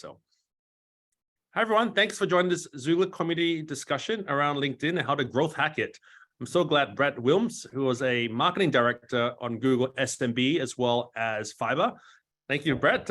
so. Hi, everyone. Thanks for joining this Xoogler community discussion around LinkedIn and how to growth hack it. I'm so glad Brett Wilms, who was a marketing director on Google SMB as well as Fiverr. Thank you, Brett,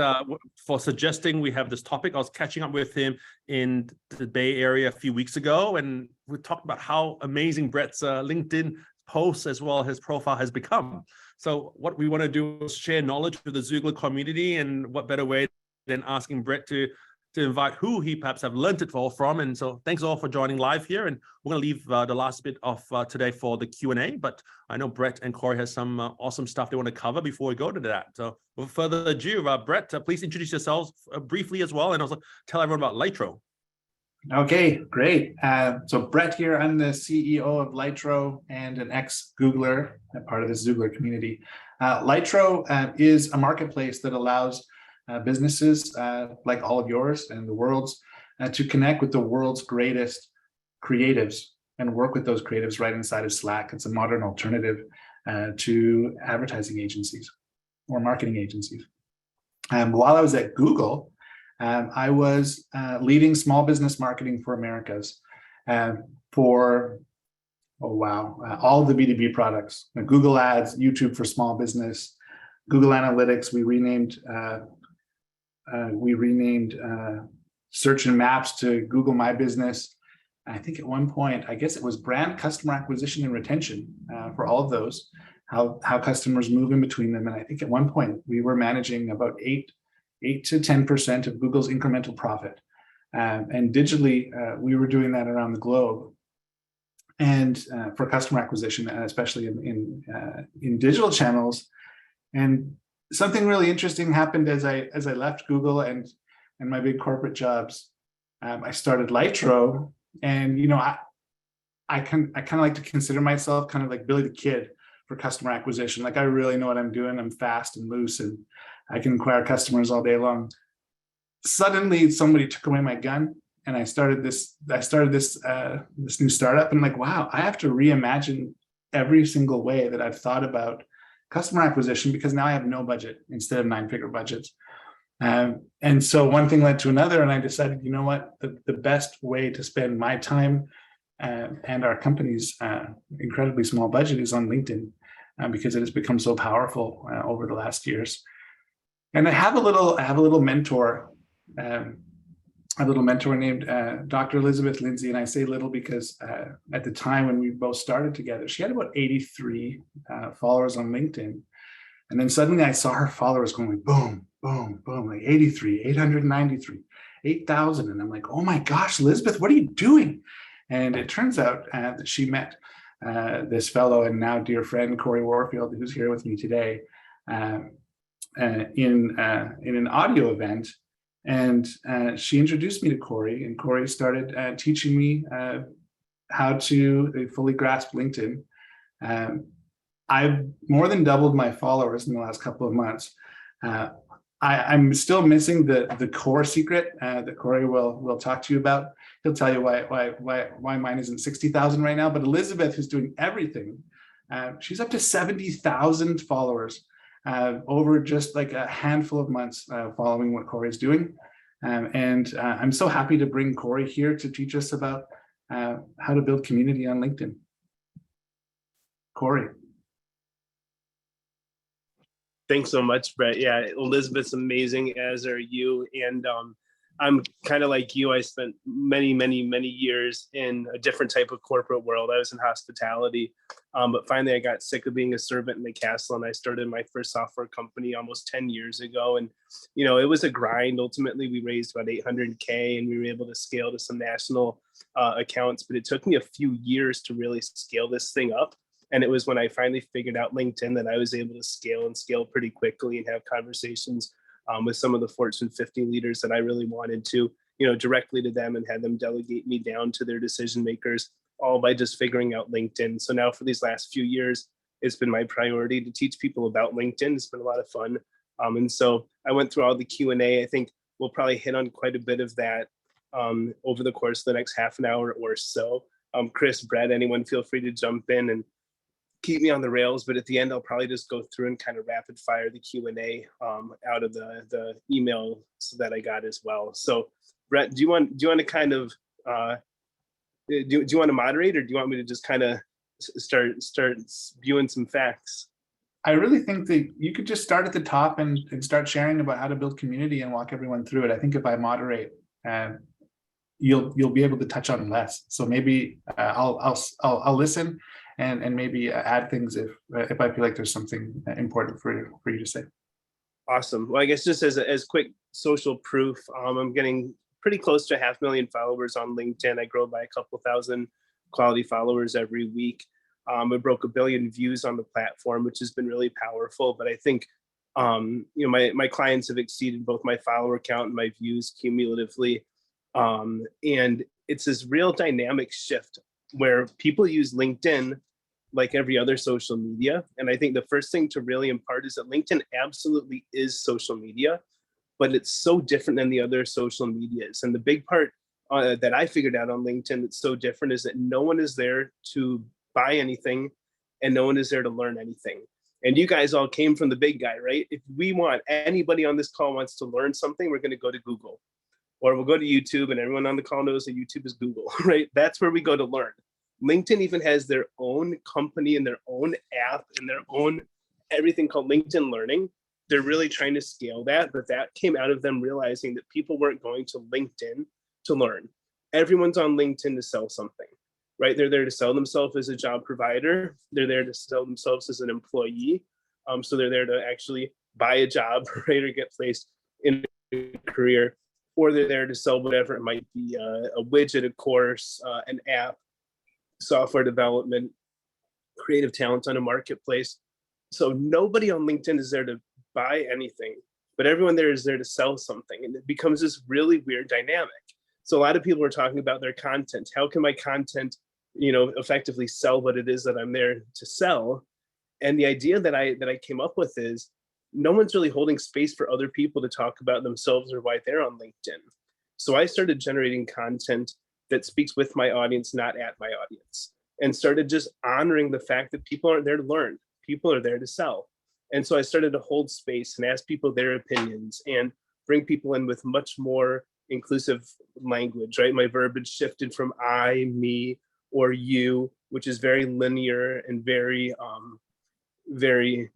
for suggesting we have this topic. I was catching up with him in the Bay Area a few weeks ago, and we talked about how amazing Brett's LinkedIn posts as well as his profile has become. So what we want to do is share knowledge with the Xoogler community, and what better way than asking Brett to invite who he perhaps have learned it from. And so thanks all for joining live here. And we're going to leave the last bit of today for the Q&A, but I know Brett and Cory has some awesome stuff they want to cover before we go to that. So without further ado, Brett, please introduce yourselves briefly as well, and also tell everyone about Lytro. Okay, great. So Brett here, I'm the CEO of Lytro and an ex-Googler, a part of the Xoogler community. Lytro is a marketplace that allows businesses like all of yours and the world's to connect with the world's greatest creatives and work with those creatives right inside of Slack. It's a modern alternative to advertising agencies or marketing agencies. While I was at Google, I was leading small business marketing for Americas for, all the B2B products, Google Ads, YouTube for small business, Google Analytics. We renamed search and maps to Google My Business. I think at one point, I guess it was brand, customer acquisition, and retention for all of those, how customers move in between them. And I think at one point we were managing about 8 to 10% of Google's incremental profit. And digitally, we were doing that around the globe. And for customer acquisition, and especially in digital channels. And something really interesting happened as I left Google and my big corporate jobs. I started Lytro, and I kind of like to consider myself kind of like Billy the Kid for customer acquisition. Like, I really know what I'm doing. I'm fast and loose, and I can acquire customers all day long. Suddenly, somebody took away my gun, and I started this new startup, and I'm like, wow, I have to reimagine every single way that I've thought about customer acquisition, because now I have no budget instead of 9-figure budgets. And so one thing led to another, and I decided, you know what, the best way to spend my time and our company's incredibly small budget is on LinkedIn, because it has become so powerful over the last years. And I have a little mentor, named Dr. Elizabeth Lindsay, and I say little because at the time when we both started together, she had about 83 followers on LinkedIn. And then suddenly I saw her followers going like boom, boom, boom, like 83, 893, 8,000. And I'm like, oh my gosh, Elizabeth, what are you doing? And it turns out that she met this fellow and now dear friend, Cory Warfield, who's here with me today, in an audio event. And she introduced me to Cory, and Cory started teaching me how to fully grasp LinkedIn. I've more than doubled my followers in the last couple of months. I'm still missing the core secret that Cory will talk to you about. He'll tell you why mine isn't 60,000 right now. But Elizabeth, who's doing everything, she's up to 70,000 followers over just like a handful of months following what Cory's doing. And I'm so happy to bring Cory here to teach us about how to build community on LinkedIn. Cory. Thanks so much, Brett. Yeah, Elizabeth's amazing, as are you. And I'm kind of like you. I spent many years in a different type of corporate world. I was in hospitality, but finally I got sick of being a servant in the castle, and I started my first software company almost 10 years ago. And it was a grind. Ultimately, we raised about 800K, and we were able to scale to some national accounts. But it took me a few years to really scale this thing up. And it was when I finally figured out LinkedIn that I was able to scale pretty quickly and have conversations with some of the Fortune 50 leaders that I really wanted to, directly to them, and had them delegate me down to their decision makers, all by just figuring out LinkedIn. So now for these last few years, it's been my priority to teach people about LinkedIn. It's been a lot of fun. And so I went through all the Q&A. I think we'll probably hit on quite a bit of that over the course of the next half an hour or so. Chris, Brett, anyone feel free to jump in. And keep me on the rails, but at the end, I'll probably just go through and kind of rapid fire the Q&A out of the emails that I got as well. So Brett, do you want to kind of, do you want to moderate, or do you want me to just kind of start spewing some facts? I really think that you could just start at the top and start sharing about how to build community and walk everyone through it. I think if I moderate, you'll be able to touch on less. So maybe I'll listen and maybe add things if I feel like there's something important for you to say. Awesome. Well, I guess just as quick social proof, I'm getting pretty close to 500,000 followers on LinkedIn. I grow by a couple thousand quality followers every week. I broke 1 billion views on the platform, which has been really powerful. But I think, my clients have exceeded both my follower count and my views cumulatively. And it's this real dynamic shift where people use LinkedIn like every other social media. And I think the first thing to really impart is that LinkedIn absolutely is social media, but it's so different than the other social medias. And the big part that I figured out on LinkedIn that's so different is that no one is there to buy anything and no one is there to learn anything. And you guys all came from the big guy, right? If we want, anybody on this call wants to learn something, we're going to go to Google, or we'll go to YouTube, and everyone on the call knows that YouTube is Google, right? That's where we go to learn. LinkedIn even has their own company and their own app and their own everything called LinkedIn Learning. They're really trying to scale that, but that came out of them realizing that people weren't going to LinkedIn to learn. Everyone's on LinkedIn to sell something, right? They're there to sell themselves as a job provider. They're there to sell themselves as an employee. So they're there to actually buy a job, right, or get placed in a career, or they're there to sell whatever it might be, a widget, a course, an app, software development, creative talent on a marketplace. So nobody on LinkedIn is there to buy anything, but everyone there is there to sell something. And it becomes this really weird dynamic. So a lot of people are talking about their content. How can my content, effectively sell what it is that I'm there to sell? And the idea that I came up with is no one's really holding space for other people to talk about themselves or why they're on LinkedIn. So I started generating content that speaks with my audience, not at my audience, and started just honoring the fact that people aren't there to learn. People are there to sell. And so I started to hold space and ask people their opinions and bring people in with much more inclusive language, right? My verbiage shifted from I, me, or you, which is very linear and very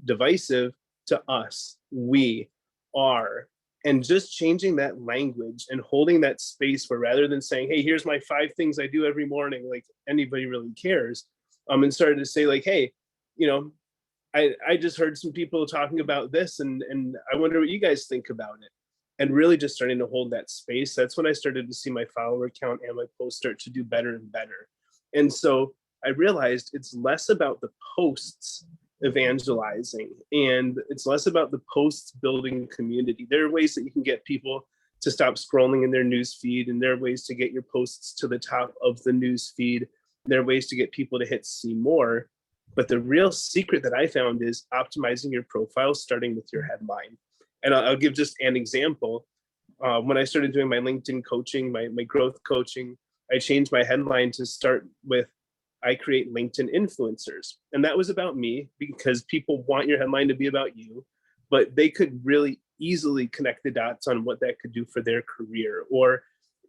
divisive, to us, we, are. And just changing that language and holding that space where, rather than saying, hey, here's my 5 things I do every morning, like anybody really cares, and started to say like, hey, I just heard some people talking about this and I wonder what you guys think about it. And really just starting to hold that space. That's when I started to see my follower count and my posts start to do better and better. And so I realized it's less about the posts evangelizing, and it's less about the posts building community. There are ways that you can get people to stop scrolling in their news feed, and there are ways to get your posts to the top of the news feed. There are ways to get people to hit see more. But the real secret that I found is optimizing your profile, starting with your headline. And I'll give just an example. When I started doing my LinkedIn coaching, my growth coaching, I changed my headline to start with, I create LinkedIn influencers. And that was about me, because people want your headline to be about you, but they could really easily connect the dots on what that could do for their career. Or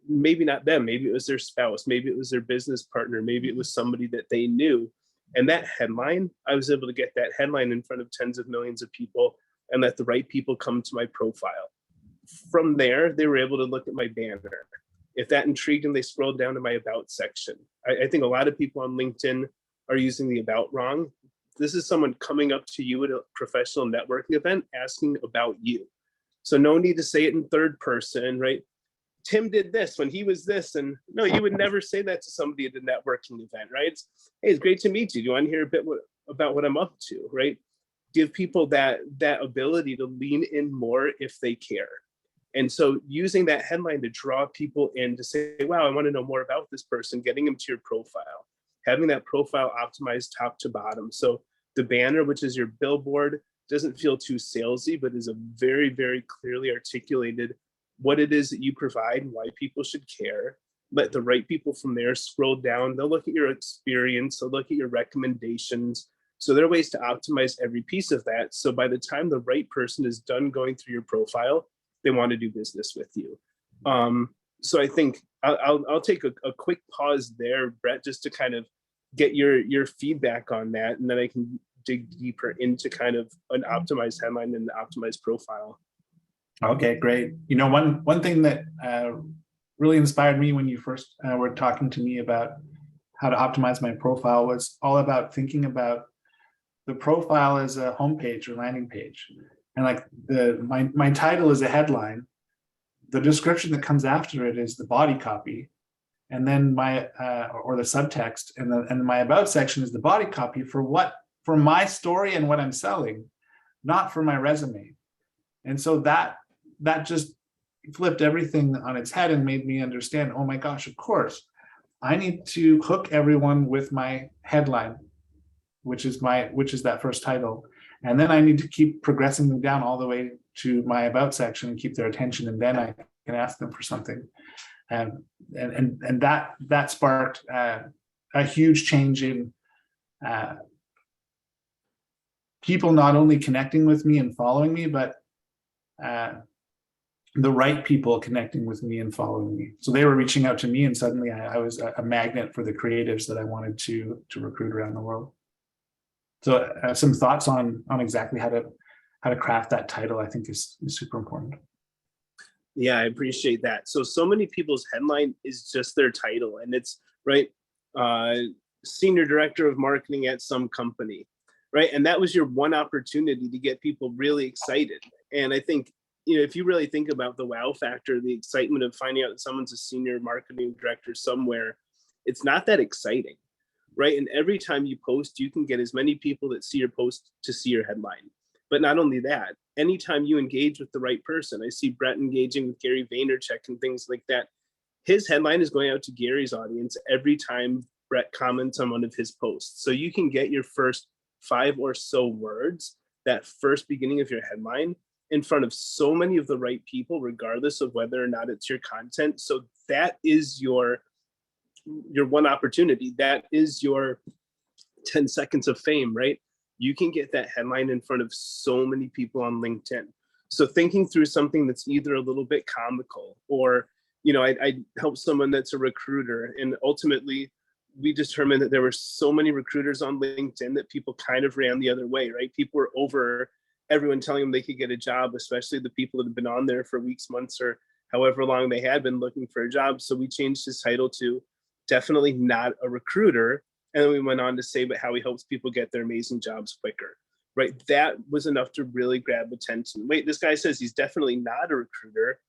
maybe not them, maybe it was their spouse, maybe it was their business partner, maybe it was somebody that they knew. And that headline, I was able to get that headline in front of tens of millions of people and let the right people come to my profile. From there, they were able to look at my banner. If that intrigued them, they scrolled down to my about section. I think a lot of people on LinkedIn are using the about wrong. This is someone coming up to you at a professional networking event asking about you. So no need to say it in third person, right? Tim did this when he was this. And no, you would never say that to somebody at a networking event, right? Hey, it's great to meet you. Do you want to hear a bit about what I'm up to, right? Give people that ability to lean in more if they care. And so using that headline to draw people in to say, wow, I want to know more about this person, getting them to your profile, having that profile optimized top to bottom. So the banner, which is your billboard, doesn't feel too salesy, but is a very, very clearly articulated what it is that you provide, why people should care. Let the right people from there scroll down. They'll look at your experience. They'll look at your recommendations. So there are ways to optimize every piece of that. So by the time the right person is done going through your profile, they want to do business with you. So I think I'll take a quick pause there, Brett, just to kind of get your feedback on that, and then I can dig deeper into kind of an optimized headline and an optimized profile. Okay, great. You know, one thing that really inspired me when you first were talking to me about how to optimize my profile was all about thinking about the profile as a homepage or landing page. And like my title is a headline. The description that comes after it is the body copy. And then my or the subtext, and my about section is the body copy for my story and what I'm selling, not for my resume. And so that just flipped everything on its head and made me understand, oh my gosh, of course, I need to hook everyone with my headline, which is that first title. And then I need to keep progressing them down all the way to my about section and keep their attention. And then I can ask them for something. And that sparked a huge change in people not only connecting with me and following me, but the right people connecting with me and following me. So they were reaching out to me, and suddenly I was a magnet for the creatives that I wanted to recruit around the world. So some thoughts on exactly how to craft that title, I think is super important. Yeah, I appreciate that. So many people's headline is just their title, and it's right, senior director of marketing at some company, right? And that was your one opportunity to get people really excited. And I think, if you really think about the wow factor, the excitement of finding out that someone's a senior marketing director somewhere, it's not that exciting, right? And every time you post, you can get as many people that see your post to see your headline. But not only that, anytime you engage with the right person, I see Brett engaging with Gary Vaynerchuk and things like that. His headline is going out to Gary's audience every time Brett comments on one of his posts. So you can get your first 5 or so words, that first beginning of your headline, in front of so many of the right people, regardless of whether or not it's your content. So that is your one opportunity. That is your 10 seconds of fame, right? You can get that headline in front of so many people on LinkedIn. So thinking through something that's either a little bit comical, or, I help someone that's a recruiter, and ultimately we determined that there were so many recruiters on LinkedIn that people kind of ran the other way, right? People were over everyone telling them they could get a job, especially the people that have been on there for weeks, months, or however long they had been looking for a job. So we changed his title to definitely not a recruiter. And then we went on to say, but how he helps people get their amazing jobs quicker, right? That was enough to really grab attention. Wait, this guy says he's definitely not a recruiter.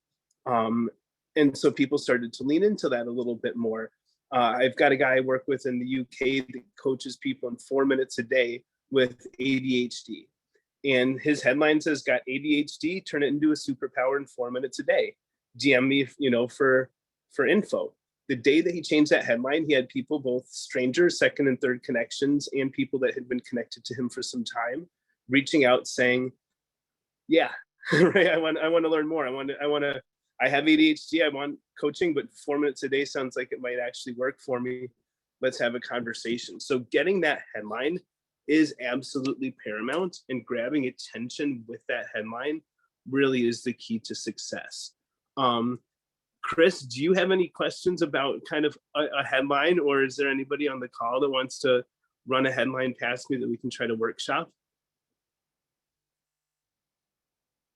And so people started to lean into that a little bit more. I've got a guy I work with in the UK that coaches people in 4 minutes a day with ADHD. And his headline says, got ADHD, turn it into a superpower in 4 minutes a day. DM me, for info. The day that he changed that headline, he had people, both strangers, second and third connections, and people that had been connected to him for some time, reaching out saying, yeah, right, I want to learn more. I have ADHD, I want coaching, but 4 minutes a day sounds like it might actually work for me. Let's have a conversation. So getting that headline is absolutely paramount, and grabbing attention with that headline really is the key to success. Chris, do you have any questions about kind of a headline, or is there anybody on the call that wants to run a headline past me that we can try to workshop?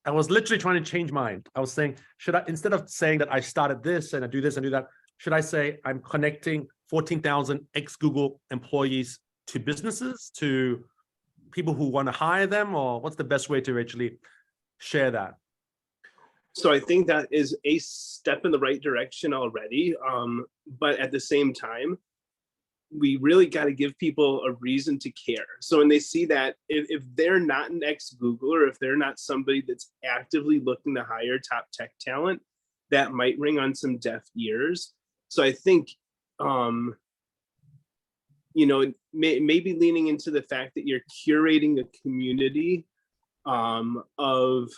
I was literally trying to change mine. I was saying, should I, instead of saying that I started this and I do this and do that, should I say I'm connecting 14,000 ex-Google employees to businesses, to people who want to hire them, or what's the best way to actually share that? So I think that is a step in the right direction already. But at the same time, we really got to give people a reason to care. So when they see that, if they're not an ex-Googler, if they're not somebody that's actively looking to hire top tech talent, that might ring on some deaf ears. So I think, maybe leaning into the fact that you're curating a community of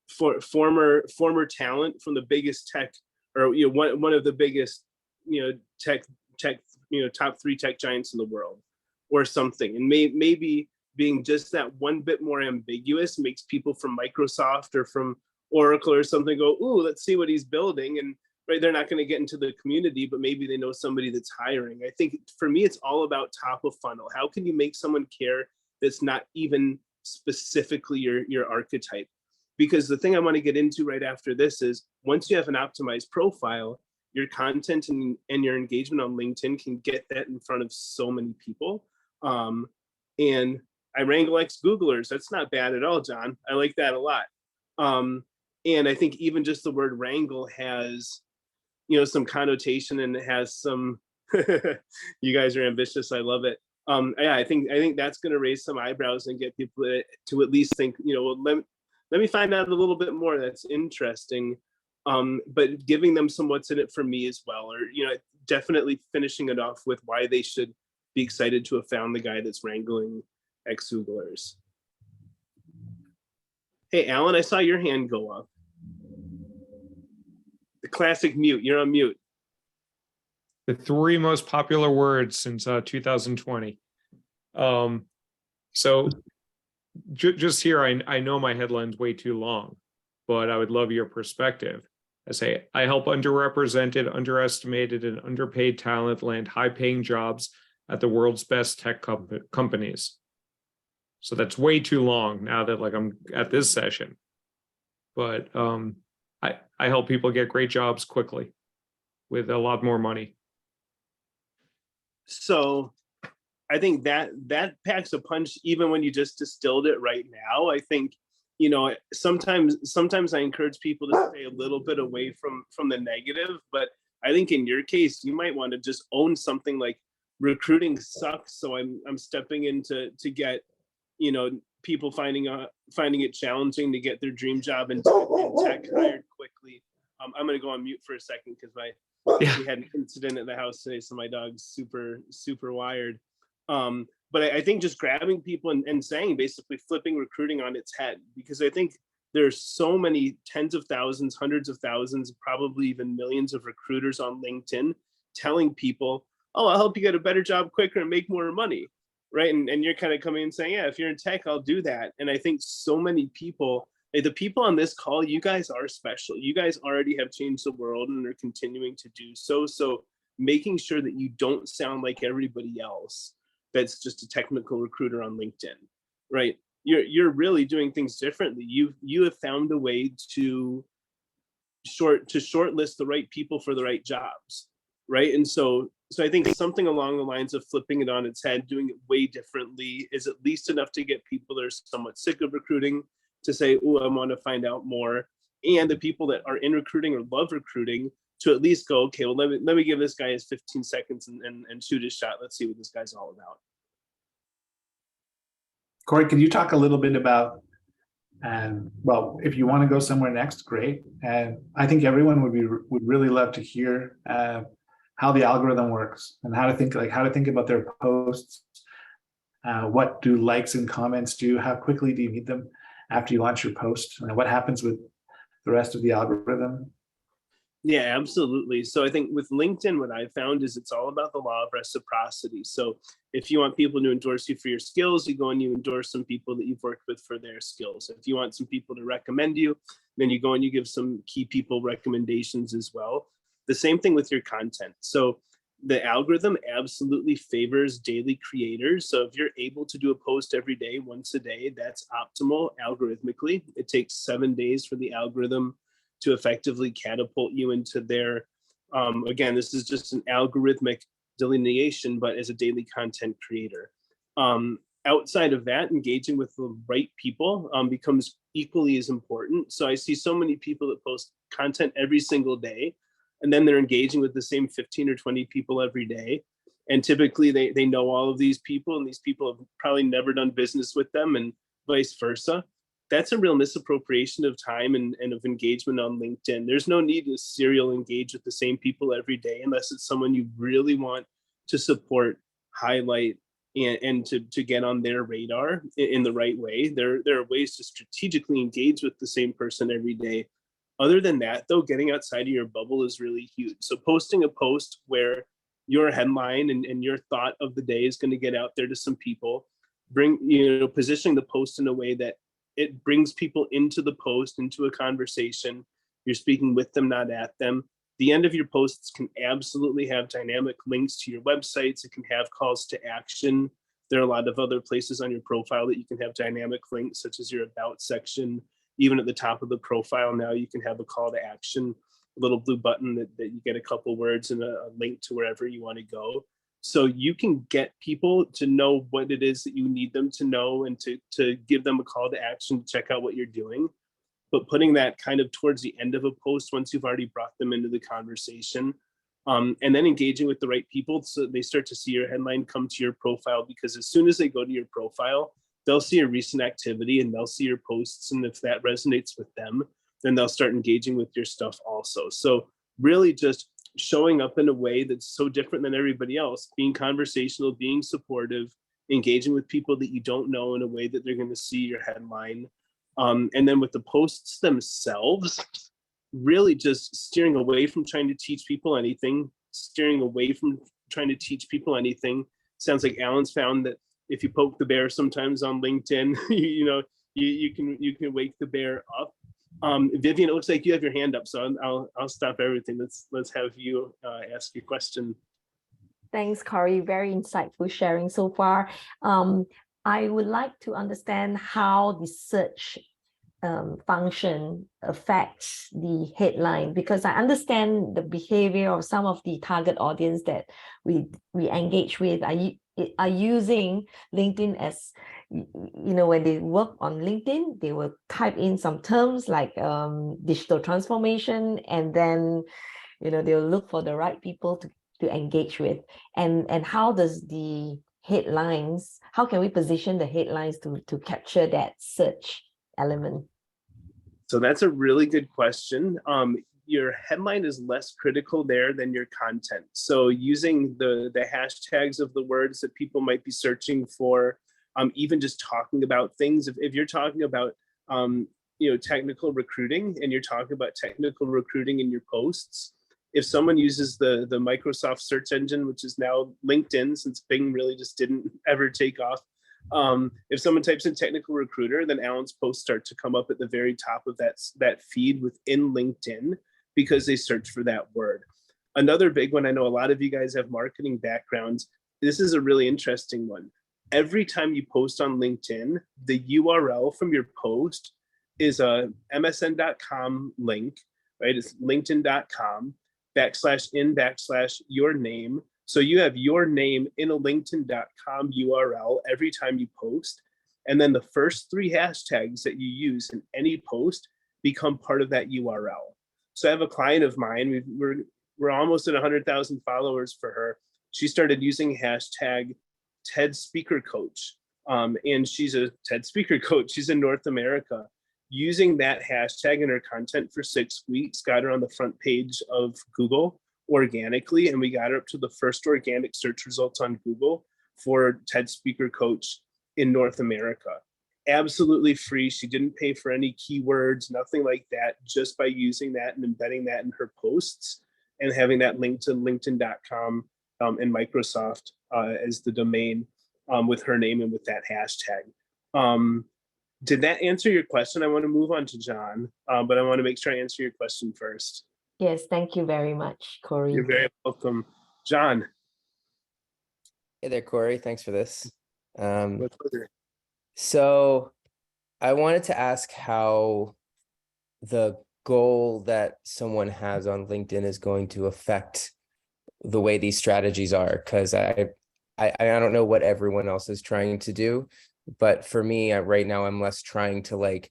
former talent from the biggest tech, or one of the biggest tech top 3 tech giants in the world, or something. And maybe being just that one bit more ambiguous makes people from Microsoft or from Oracle or something go, ooh, let's see what he's building. And right, they're not going to get into the community, but maybe they know somebody that's hiring. I think for me, it's all about top of funnel. How can you make someone care that's not even specifically your archetype? Because the thing I want to get into right after this is once you have an optimized profile, your content and your engagement on LinkedIn can get that in front of so many people. And I wrangle ex-Googlers. That's not bad at all, John. I like that a lot. And I think even just the word wrangle has, some connotation, and it has some, you guys are ambitious. I love it. Yeah, I think that's going to raise some eyebrows and get people to at least think, well, let me find out a little bit more. That's interesting. But giving them some what's in it for me as well, or, definitely finishing it off with why they should be excited to have found the guy that's wrangling ex-Googlers. Hey, Alan, I saw your hand go up. The classic mute. You're on mute. The 3 most popular words since 2020. So just here, I know my headline's way too long, but I would love your perspective. I say, I help underrepresented, underestimated, and underpaid talent land high-paying jobs at the world's best tech companies. So that's way too long now that I'm at this session. But I help people get great jobs quickly with a lot more money. So I think that packs a punch even when you just distilled it right now. I think, sometimes I encourage people to stay a little bit away from the negative, but I think in your case, you might want to just own something like recruiting sucks. So I'm stepping in to get, people finding it challenging to get their dream job in tech hired quickly. I'm going to go on mute for a second because we had an incident at the house today, so my dog's super wired. But I think just grabbing people and saying, basically flipping recruiting on its head, because I think there's so many tens of thousands, hundreds of thousands, probably even millions of recruiters on LinkedIn telling people, oh, I'll help you get a better job quicker and make more money, right? And you're kind of coming and saying, yeah, if you're in tech, I'll do that. And I think so many people, the people on this call, you guys are special. You guys already have changed the world and are continuing to do so. So making sure that you don't sound like everybody else that's just a technical recruiter on LinkedIn, right? You're really doing things differently. You have found a way to shortlist the right people for the right jobs, right? And so I think something along the lines of flipping it on its head, doing it way differently, is at least enough to get people that are somewhat sick of recruiting to say, oh, I want to find out more. And the people that are in recruiting or love recruiting to at least go, okay, well, let me give this guy his 15 seconds and shoot his shot. Let's see what this guy's all about. Cory, could you talk a little bit about, well, if you want to go somewhere next, great. And I think everyone would really love to hear how the algorithm works and how to think about their posts. What do likes and comments do? How quickly do you need them after you launch your post? And what happens with the rest of the algorithm? Yeah, absolutely. So I think with LinkedIn, what I found is it's all about the law of reciprocity. So if you want people to endorse you for your skills, you go and you endorse some people that you've worked with for their skills. If you want some people to recommend you, then you go and you give some key people recommendations as well. The same thing with your content. So the algorithm absolutely favors daily creators. So if you're able to do a post every day, once a day, that's optimal algorithmically. It takes 7 days for the algorithm to effectively catapult you into their, again, this is just an algorithmic delineation, but as a daily content creator. Outside of that, engaging with the right people becomes equally as important. So I see so many people that post content every single day, and then they're engaging with the same 15 or 20 people every day. And typically they know all of these people, and these people have probably never done business with them, and vice versa. That's a real misappropriation of time and of engagement on LinkedIn. There's no need to serial engage with the same people every day unless it's someone you really want to support, highlight, and to get on their radar in the right way. There are ways to strategically engage with the same person every day. Other than that, though, getting outside of your bubble is really huge. So posting a post where your headline and your thought of the day is going to get out there to some people. Positioning the post in a way that it brings people into the post, into a conversation. You're speaking with them, not at them. The end of your posts can absolutely have dynamic links to your websites. It can have calls to action. There are a lot of other places on your profile that you can have dynamic links, such as your about section. Even at the top of the profile now, you can have a call to action, a little blue button that you get a couple words and a link to wherever you want to go. So you can get people to know what it is that you need them to know, and to give them a call to action to check out what you're doing. But putting that kind of towards the end of a post, once you've already brought them into the conversation, and then engaging with the right people so they start to see your headline come to your profile, because as soon as they go to your profile, they'll see your recent activity and they'll see your posts. And if that resonates with them, then they'll start engaging with your stuff also. So really just showing up in a way that's so different than everybody else, being conversational, being supportive, engaging with people that you don't know in a way that they're going to see your headline. And then with the posts themselves, really just steering away from trying to teach people anything, Sounds like Alan's found that if you poke the bear sometimes on LinkedIn, you can wake the bear up. Vivian, it looks like you have your hand up, so I'll stop everything. Let's have you ask your question. Thanks, Cory. Very insightful sharing so far. I would like to understand how the search function affects the headline, because I understand the behavior of some of the target audience that we engage with are using LinkedIn as, when they work on LinkedIn, they will type in some terms like digital transformation, and then they'll look for the right people to engage with. And how does the headlines, how can we position the headlines to capture that search element? So that's a really good question. Your headline is less critical there than your content. So using the hashtags of the words that people might be searching for, even just talking about things. If you're talking about technical recruiting, and you're talking about technical recruiting in your posts, if someone uses the Microsoft search engine, which is now LinkedIn, since Bing really just didn't ever take off, if someone types in technical recruiter, then Alan's posts start to come up at the very top of that feed within LinkedIn, because they search for that word. Another big one, I know a lot of you guys have marketing backgrounds. This is a really interesting one. Every time you post on LinkedIn, the URL from your post is a msn.com link, right? It's linkedin.com/in/your name. So you have your name in a linkedin.com URL every time you post. And then the first 3 hashtags that you use in any post become part of that URL. So I have a client of mine, we're almost at 100,000 followers for her. She started using hashtag TED Speaker Coach. And she's a TED Speaker Coach. She's in North America. Using that hashtag in her content for 6 weeks got her on the front page of Google organically, and we got her up to the first organic search results on Google for TED Speaker Coach in North America. Absolutely free. She didn't pay for any keywords, nothing like that, just by using that and embedding that in her posts and having that link to linkedin.com and Microsoft as the domain with her name and with that hashtag. Did that answer your question? I want to move on to John, but I want to make sure I answer your question first. Yes, thank you very much, Cory. You're very welcome. John. Hey there, Cory. Thanks for this. My pleasure. So I wanted to ask how the goal that someone has on LinkedIn is going to affect the way these strategies are, because I don't know what everyone else is trying to do, but for me right now, I'm less trying to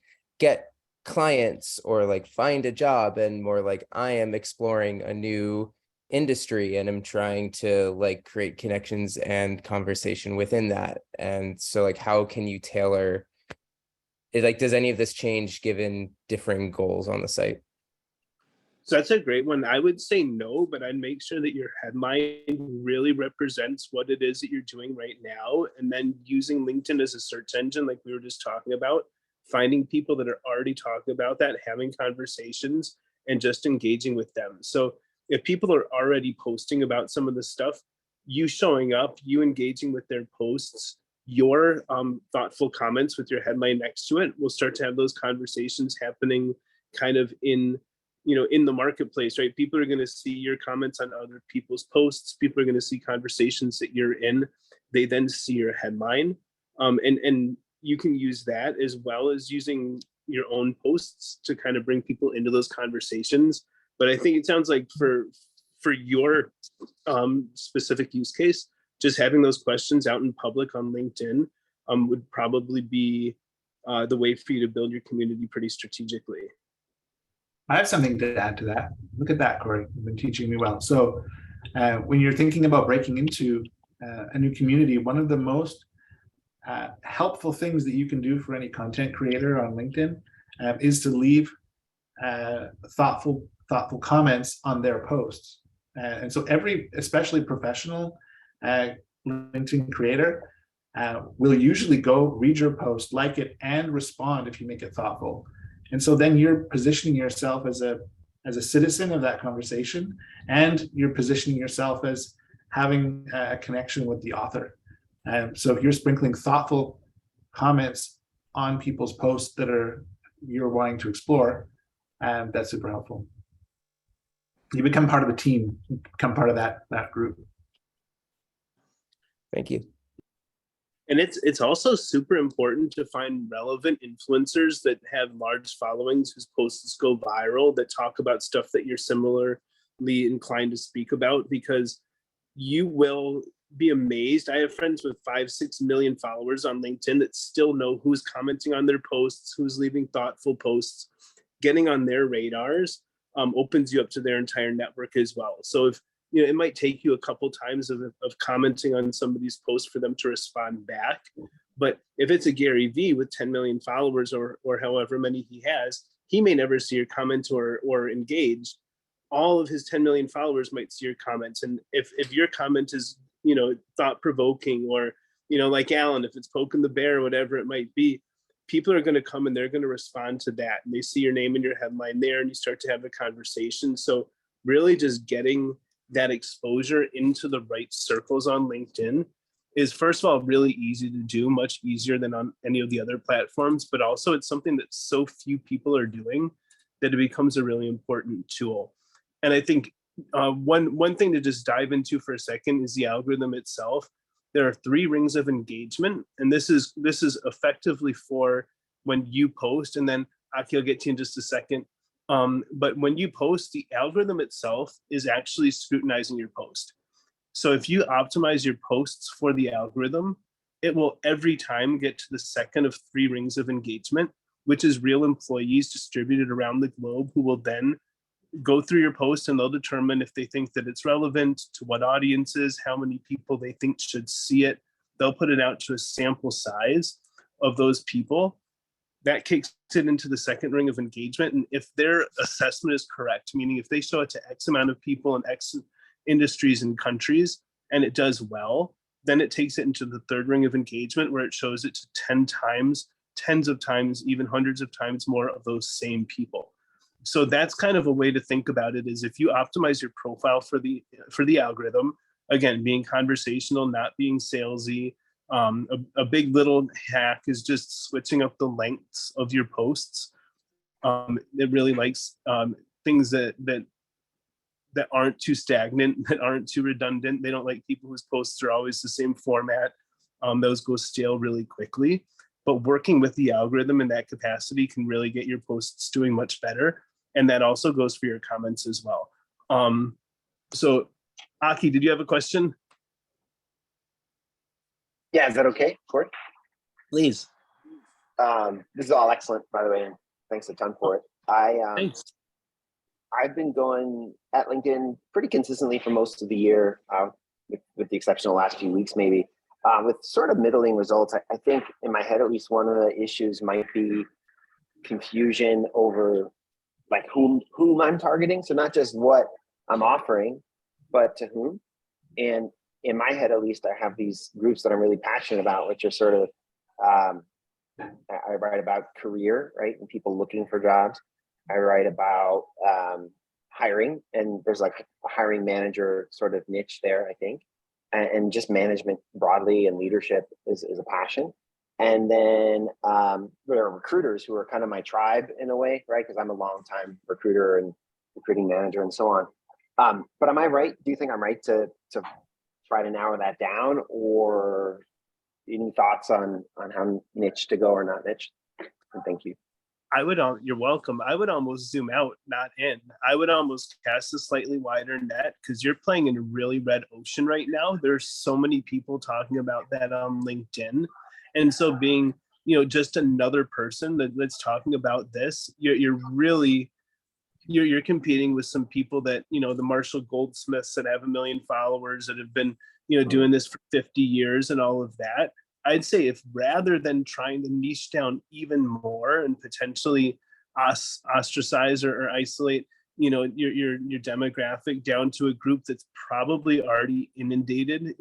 get clients or find a job, and more I am exploring a new industry and I'm trying to create connections and conversation within that. And so how can you tailor it? Does any of this change given differing goals on the site? So that's a great one. I would say no, but I'd make sure that your headline really represents what it is that you're doing right now, and then using LinkedIn as a search engine like we were just talking about, finding people that are already talking about that, having conversations, and just engaging with them. So if people are already posting about some of the stuff, you showing up, you engaging with their posts, your thoughtful comments with your headline next to it will start to have those conversations happening kind of in, you know, in the marketplace, right? People are going to see your comments on other people's posts. People are going to see conversations that you're in. They then see your headline. And you can use that as well as using your own posts to kind of bring people into those conversations. But I think it sounds like for your specific use case, just having those questions out in public on LinkedIn would probably be the way for you to build your community pretty strategically. I have something to add to that. Look at that, Cory. You've been teaching me well. So when you're thinking about breaking into a new community, one of the most helpful things that you can do for any content creator on LinkedIn is to leave thoughtful comments on their posts. And so every, especially professional LinkedIn creator will usually go read your post, like it, and respond if you make it thoughtful. And so then you're positioning yourself as a citizen of that conversation, and you're positioning yourself as having a connection with the author. So if you're sprinkling thoughtful comments on people's posts that you're wanting to explore, that's super helpful. You become part of a team, you become part of that group. Thank you. And it's also super important to find relevant influencers that have large followings whose posts go viral, that talk about stuff that you're similarly inclined to speak about, because you will be amazed. I have friends with 5-6 million followers on LinkedIn that still know who's commenting on their posts, who's leaving thoughtful posts. Getting on their radars opens you up to their entire network as well. So if you know, it might take you a couple times of commenting on somebody's post for them to respond back. But if it's a Gary V with 10 million followers or however many he has, he may never see your comment or engage. All of his 10 million followers might see your comments. And if your comment is, you know, thought-provoking, or, you know, like Alan, if it's poking the bear or whatever it might be, people are going to come and they're going to respond to that. And they see your name in your headline there, and you start to have a conversation. So really just getting that exposure into the right circles on LinkedIn is, first of all, really easy to do, much easier than on any of the other platforms, but also it's something that so few people are doing that it becomes a really important tool. And I think one thing to just dive into for a second is the algorithm itself. There are 3 rings of engagement, and this is effectively for when you post, and then Aki, I'll get to you in just a second. But when you post, the algorithm itself is actually scrutinizing your post. So if you optimize your posts for the algorithm, it will every time get to the second of 3 rings of engagement, which is real employees distributed around the globe who will then go through your post, and they'll determine if they think that it's relevant to what audiences, how many people they think should see it. They'll put it out to a sample size of those people. That kicks it into the second ring of engagement. And if their assessment is correct, meaning if they show it to X amount of people in X industries and countries, and it does well, then it takes it into the third ring of engagement, where it shows it to 10 times, tens of times, even hundreds of times more of those same people. So that's kind of a way to think about it, is if you optimize your profile for the algorithm, again, being conversational, not being salesy. A big little hack is just switching up the lengths of your posts. It really likes things that aren't too stagnant, that aren't too redundant. They don't like people whose posts are always the same format. Those go stale really quickly. But working with the algorithm in that capacity can really get your posts doing much better. And that also goes for your comments as well. So Aki, did you have a question? Yeah, is that okay, Cory? Please. This is all excellent, by the way, and thanks a ton for it. Thanks. I've been going at LinkedIn pretty consistently for most of the year, with the exception of the last few weeks, maybe, with sort of middling results. I think in my head, at least one of the issues might be confusion over like whom I'm targeting. So not just what I'm offering, but to whom. And in my head, at least, I have these groups that I'm really passionate about, which are sort of, I write about career, right? And people looking for jobs. I write about hiring, and there's like a hiring manager sort of niche there, I think. And just management broadly and leadership is a passion. And then there are recruiters who are kind of my tribe in a way, right? Because I'm a longtime recruiter and recruiting manager and so on. But am I right? Do you think I'm right to try to narrow that down, or any thoughts on how niche to go or not niche? And thank you. You're welcome. I would almost zoom out, not in. I would almost cast a slightly wider net, because you're playing in a really red ocean right now. There's so many people talking about that on LinkedIn. And so being, just another person that's talking about this, you're competing with some people that, the Marshall Goldsmiths that have 1 million followers that have been, doing this for 50 years and all of that. I'd say, if rather than trying to niche down even more and potentially ostracize or isolate, your demographic down to a group that's probably already inundated,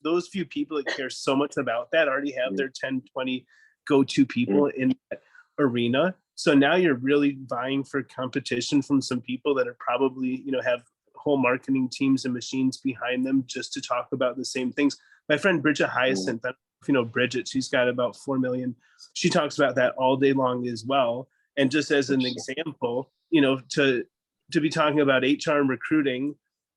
those few people that care so much about that already have their 10, 20 go-to people in that arena. So now you're really vying for competition from some people that are probably, have whole marketing teams and machines behind them just to talk about the same things. My friend Bridget Hyacinth, I don't know if you know Bridget, she's got about 4 million. She talks about that all day long as well. And just as an example, to be talking about HR and recruiting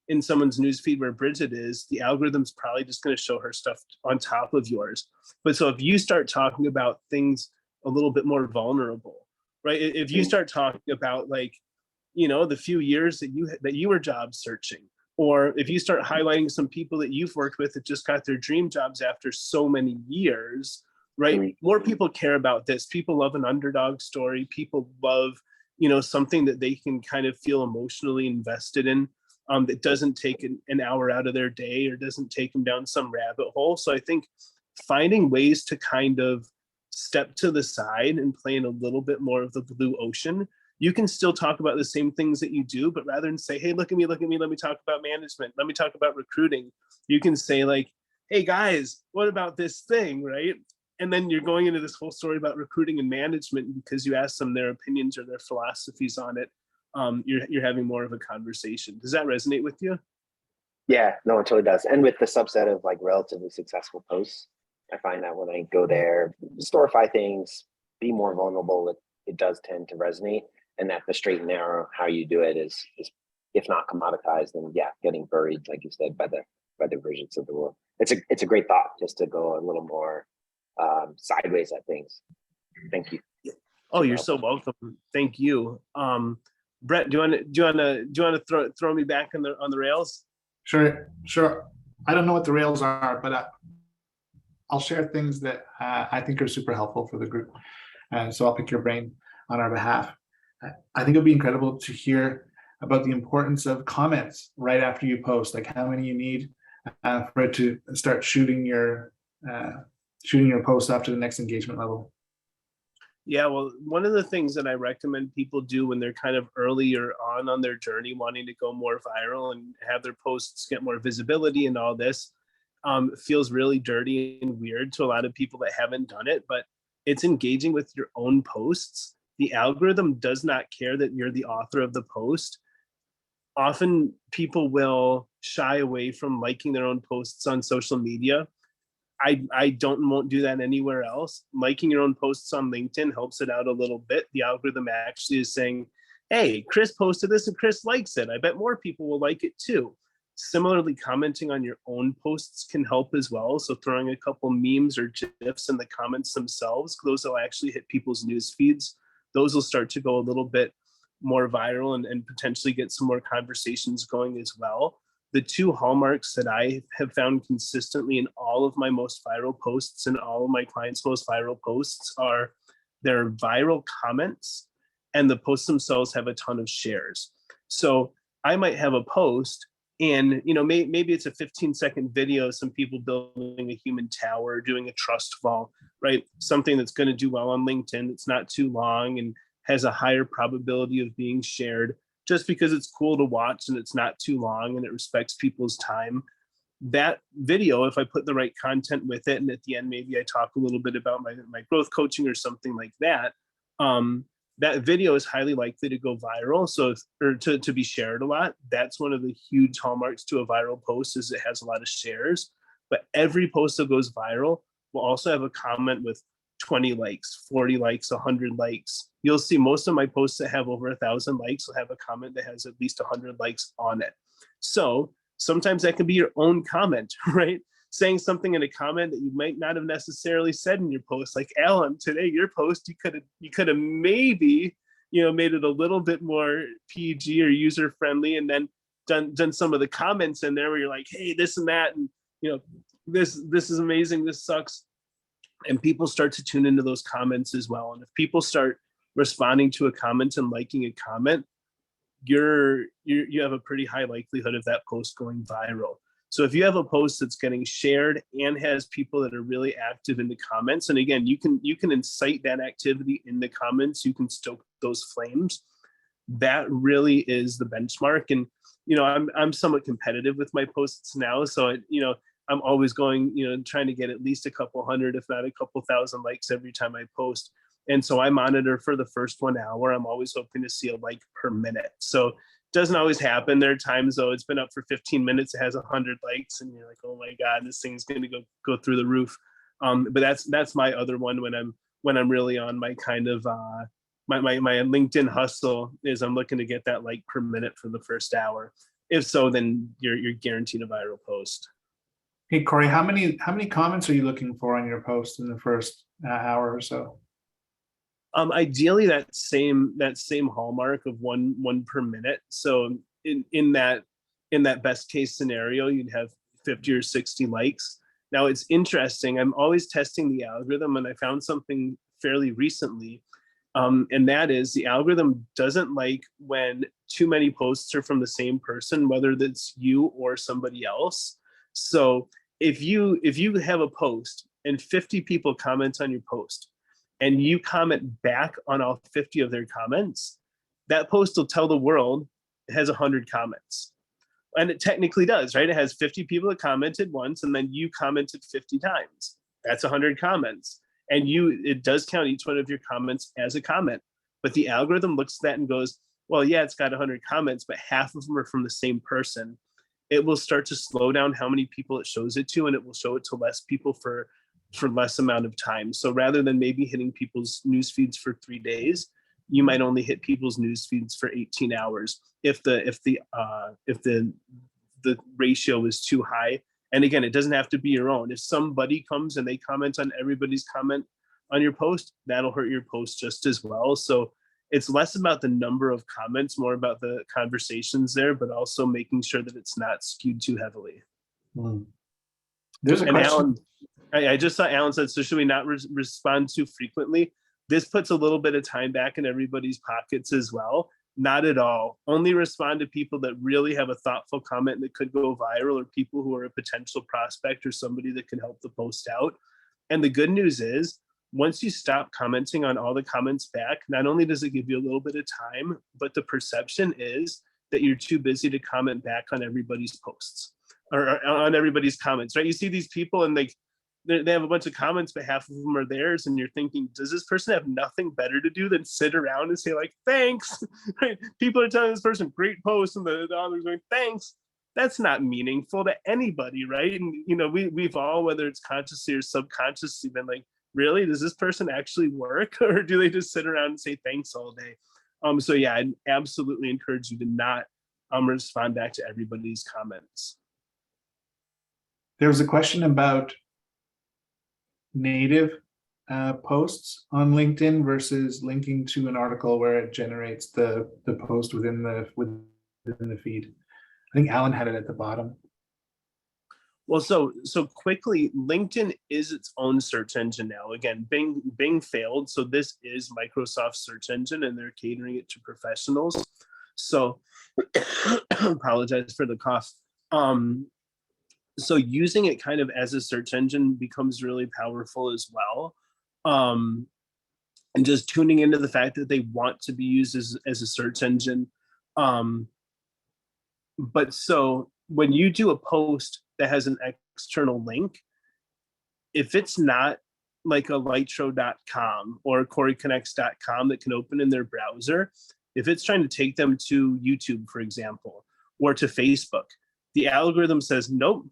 in someone's newsfeed where Bridget is, the algorithm's probably just going to show her stuff on top of yours. But so if you start talking about things a little bit more vulnerable, right? If you start talking about the few years that you were job searching, or if you start highlighting some people that you've worked with that just got their dream jobs after so many years, right? More people care about this. People love an underdog story. People love, something that they can kind of feel emotionally invested in, that doesn't take an hour out of their day or doesn't take them down some rabbit hole. So I think finding ways to kind of step to the side and play in a little bit more of the blue ocean. You can still talk about the same things that you do, but rather than say, hey, look at me, let me talk about management, let me talk about recruiting, you can say hey guys, what about this thing, right? And then you're going into this whole story about recruiting and management because you ask them their opinions or their philosophies on it. You're having more of a conversation. Does that resonate with you? Yeah, no, it totally does. And with the subset of relatively successful posts, I find that when I go there, storify things, be more vulnerable, it does tend to resonate. And that the straight and narrow how you do it is if not commoditized, then getting buried, like you said, by the versions of the world. It's a great thought just to go a little more sideways at things. Thank you. Oh, you're so welcome. Thank you. Brett, do you want to throw me back on the rails? Sure. I don't know what the rails are, but I'll share things that I think are super helpful for the group. So I'll pick your brain on our behalf. I think it'd be incredible to hear about the importance of comments right after you post, like how many you need for it to start shooting your post up to the next engagement level. Yeah, well, one of the things that I recommend people do when they're kind of earlier on their journey, wanting to go more viral and have their posts get more visibility and all this, feels really dirty and weird to a lot of people that haven't done it, but it's engaging with your own posts. The algorithm does not care that you're the author of the post. Often people will shy away from liking their own posts on social media. I won't do that anywhere else. Liking your own posts on LinkedIn helps it out a little bit. The algorithm actually is saying, hey, Chris posted this and Chris likes it. I bet more people will like it too. Similarly, commenting on your own posts can help as well. So throwing a couple memes or GIFs in the comments themselves, those will actually hit people's news feeds. Those will start to go a little bit more viral and potentially get some more conversations going as well. The two hallmarks that I have found consistently in all of my most viral posts and all of my clients' most viral posts are their viral comments, and the posts themselves have a ton of shares. So I might have a post and maybe it's a 15-second video, some people building a human tower, doing a trust fall, right? Something that's going to do well on LinkedIn. It's not too long and has a higher probability of being shared just because it's cool to watch and it's not too long and it respects people's time. That video, if I put the right content with it, and at the end maybe I talk a little bit about my growth coaching or something like that, that video is highly likely to go viral. So or to be shared a lot. That's one of the huge hallmarks to a viral post, is it has a lot of shares. But every post that goes viral will also have a comment with 20 likes, 40 likes, 100 likes. You'll see most of my posts that have over 1,000 likes will have a comment that has at least 100 likes on it. So sometimes that can be your own comment, right? Saying something in a comment that you might not have necessarily said in your post. Like, Alan, today your post, you could have maybe, made it a little bit more PG or user friendly, and then done some of the comments in there where you're like, hey, this and that, and this is amazing, this sucks. And people start to tune into those comments as well. And if people start responding to a comment and liking a comment, you have a pretty high likelihood of that post going viral. So if you have a post that's getting shared and has people that are really active in the comments, and again, you can incite that activity in the comments, you can stoke those flames. That really is the benchmark. And I'm somewhat competitive with my posts now, so I'm always going, trying to get at least a couple hundred, if not a couple thousand likes every time I post. And so I monitor for the first 1 hour. I'm always hoping to see a like per minute. So it doesn't always happen. There are times though, it's been up for 15 minutes, it has 100 likes, and you're like, oh my God, this thing's going to go through the roof. But that's my other one when I'm really on my kind of my LinkedIn hustle, is I'm looking to get that like per minute for the first hour. If so, then you're guaranteed a viral post. Hey, Cory, how many comments are you looking for on your post in the first hour or so? Ideally, that same hallmark of one per minute. So in that best case scenario, you'd have 50 or 60 likes. Now it's interesting. I'm always testing the algorithm, and I found something fairly recently, and that is the algorithm doesn't like when too many posts are from the same person, whether that's you or somebody else. So if you have a post and 50 people comment on your post, and you comment back on all 50 of their comments, that post will tell the world it has 100 comments. And it technically does, right? It has 50 people that commented once, and then you commented 50 times. That's 100 comments. And it does count each one of your comments as a comment. But the algorithm looks at that and goes, well, yeah, it's got 100 comments, but half of them are from the same person. It will start to slow down how many people it shows it to, and it will show it to less people for less amount of time. So rather than maybe hitting people's news feeds for 3 days, you might only hit people's news feeds for 18 hours if the ratio is too high. And again, it doesn't have to be your own. If somebody comes and they comment on everybody's comment on your post, that'll hurt your post just as well. So it's less about the number of comments, more about the conversations there, but also making sure that it's not skewed too heavily. There's a question. Alan, I just saw Alan said, so should we not respond too frequently? This puts a little bit of time back in everybody's pockets as well. Not at all. Only respond to people that really have a thoughtful comment that could go viral, or people who are a potential prospect or somebody that can help the post out. And the good news is, once you stop commenting on all the comments back, not only does it give you a little bit of time, but the perception is that you're too busy to comment back on everybody's posts or on everybody's comments, right? You see these people and they have a bunch of comments, but half of them are theirs, and you're thinking, does this person have nothing better to do than sit around and say like, thanks? Right? People are telling this person great post, and the other's going, thanks. That's not meaningful to anybody, right? And we've all, whether it's consciously or subconsciously, been like, really, does this person actually work, or do they just sit around and say thanks all day? So yeah, I'd absolutely encourage you to not respond back to everybody's comments. There was a question about native posts on LinkedIn versus linking to an article where it generates the post within the feed. I think Alan had it at the bottom. Well, so quickly, LinkedIn is its own search engine now. Again, Bing failed, so this is Microsoft's search engine, and they're catering it to professionals. So, apologize for the cough. So using it kind of as a search engine becomes really powerful as well. And just tuning into the fact that they want to be used as a search engine. But so when you do a post that has an external link, if it's not like a Lytro.com or CoryConnects.com that can open in their browser, if it's trying to take them to YouTube, for example, or to Facebook, the algorithm says, nope,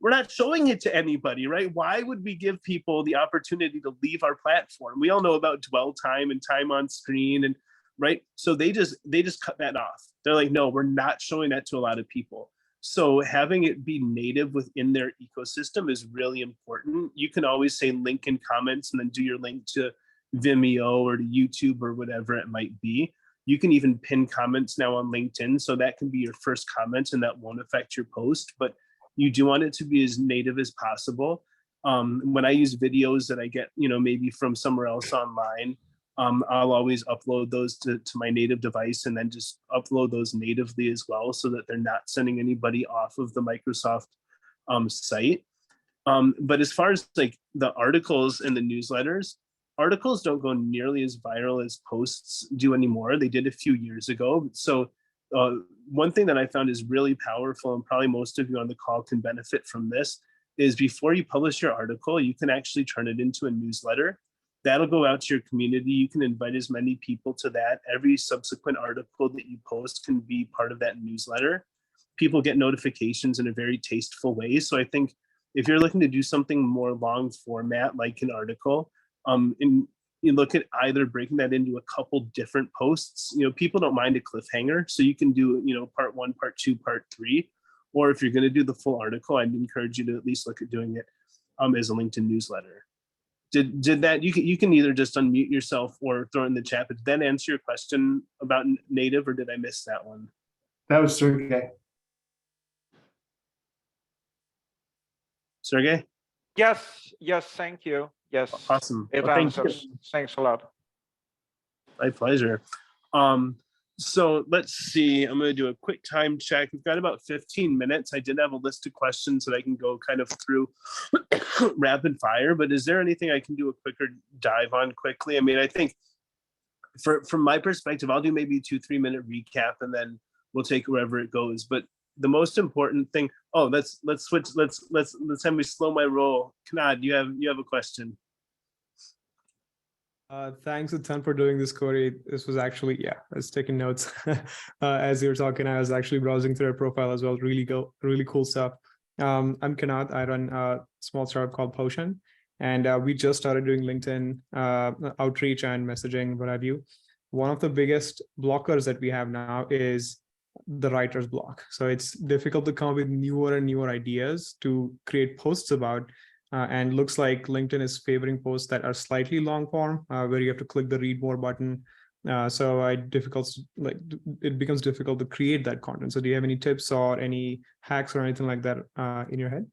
we're not showing it to anybody, right? Why would we give people the opportunity to leave our platform? We all know about dwell time and time on screen, and right. So they just cut that off. They're like, no, we're not showing that to a lot of people. So having it be native within their ecosystem is really important. You can always say link in comments and then do your link to Vimeo or to YouTube or whatever it might be. You can even pin comments now on LinkedIn. So that can be your first comment and that won't affect your post, but you do want it to be as native as possible. When I use videos that I get, maybe from somewhere else online, I'll always upload those to my native device and then just upload those natively as well so that they're not sending anybody off of the Microsoft site. But as far as like the articles and the newsletters, articles don't go nearly as viral as posts do anymore. They did a few years ago. So one thing that I found is really powerful, and probably most of you on the call can benefit from this, is before you publish your article, you can actually turn it into a newsletter. That'll go out to your community. You can invite as many people to that. Every subsequent article that you post can be part of that newsletter. People get notifications in a very tasteful way. So I think if you're looking to do something more long format, like an article, and you look at either breaking that into a couple different posts, people don't mind a cliffhanger. So you can do, part 1, part 2, part 3, or if you're going to do the full article, I'd encourage you to at least look at doing it as a LinkedIn newsletter. Did that, you can either just unmute yourself or throw it in the chat, but did that answer your question about native, or did I miss that one? That was Sergey. Sergey? Yes, thank you. Yes. Awesome. It Well, answers. Thanks a lot. My pleasure. So let's see, I'm going to do a quick time check. We've got about 15 minutes. I did have a list of questions that I can go kind of through rapid fire, but is there anything I can do a quicker dive on quickly? I mean, I think from my perspective, I'll do maybe a 2-3 minute recap and then we'll take it wherever it goes. But the most important thing, let's switch. Let's have me slow my roll. Kanad, you have a question. Thanks a ton for doing this, Cory. This was actually, I was taking notes as you were talking. I was actually browsing through your profile as well. Really cool stuff. I'm Kanad. I run a small startup called Potion, and we just started doing LinkedIn outreach and messaging, what have you. One of the biggest blockers that we have now is the writer's block. So it's difficult to come up with newer and newer ideas to create posts about. And looks like LinkedIn is favoring posts that are slightly long form, where you have to click the read more button. So it becomes difficult to create that content. So do you have any tips or any hacks or anything like that in your head?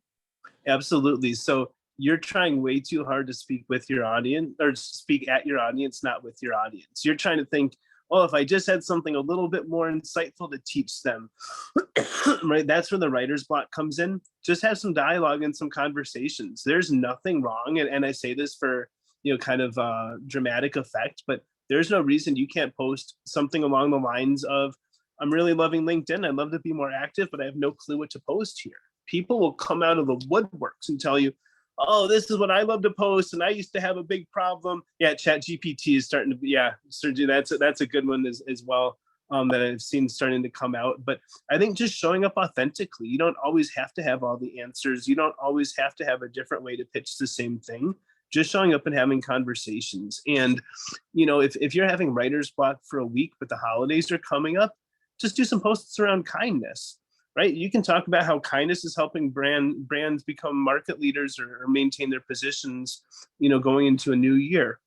Absolutely. So you're trying way too hard to speak with your audience, or speak at your audience, not with your audience. You're trying to think, if I just had something a little bit more insightful to teach them, right? That's where the writer's block comes in. Just have some dialogue and some conversations. There's nothing wrong. And I say this for, kind of dramatic effect, but there's no reason you can't post something along the lines of, I'm really loving LinkedIn. I'd love to be more active, but I have no clue what to post here. People will come out of the woodworks and tell you, this is what I love to post, and I used to have a big problem. Yeah, ChatGPT is starting to, Sergey, that's a good one as well, that I've seen starting to come out. But I think just showing up authentically, you don't always have to have all the answers. You don't always have to have a different way to pitch the same thing. Just showing up and having conversations. And, if you're having writer's block for a week, but the holidays are coming up, just do some posts around kindness. Right? You can talk about how kindness is helping brands become market leaders or maintain their positions, going into a new year.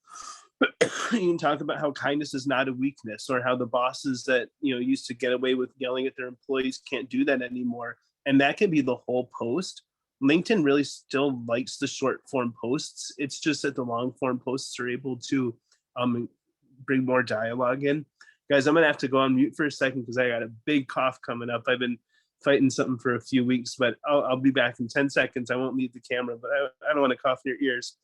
You can talk about how kindness is not a weakness, or how the bosses that, used to get away with yelling at their employees can't do that anymore. And that can be the whole post. LinkedIn really still likes the short form posts. It's just that the long form posts are able to bring more dialogue in. Guys, I'm going to have to go on mute for a second because I got a big cough coming up. I've been fighting something for a few weeks, but I'll be back in 10 seconds. I won't leave the camera, but I don't want to cough in your ears.